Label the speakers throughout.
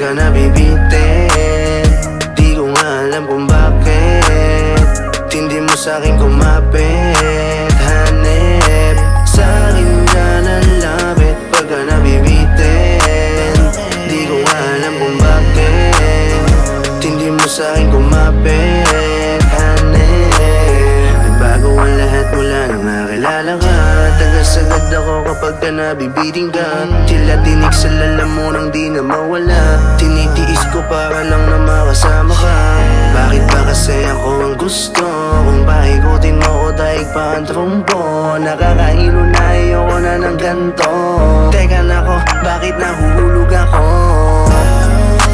Speaker 1: pagka nabibitin. Di ko nga alam kung bakit hindi mo sa'kin kumapit. Hanep sa'kin ka nalapit pagka nabibitin. Di ko nga alam kung bakit hindi mo sa'kin kumapit. Hanep nagbago ang lahat mula nang nakilala ka. Tagasagad ako kapag ka nabibiting ka. Tila tinig sa lalamunang di na mawala. Tinitiis ko para lang na makasama ka. Bakit ba kasi ako ang gusto? Kung paikutin mo o daig pa ang trumpo. Nakakahilo na ayoko na ng ganto. Teka na ko, bakit nahuhulog ako?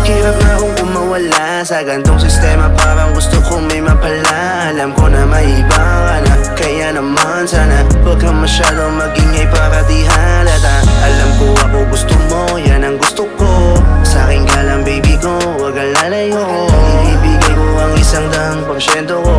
Speaker 1: Hirap na akong kumawala sa gantong sistema. Parang gusto kong may mapala. Alam ko na may iba ka na, kaya naman sana huwag kang masyadong magingay para di halata. Alam ko ako gusto mo, yan ang gusto ko. Sa'kin ka lang baby ko, huwag kang lalayo. Ibibigay ko ang 100% ko.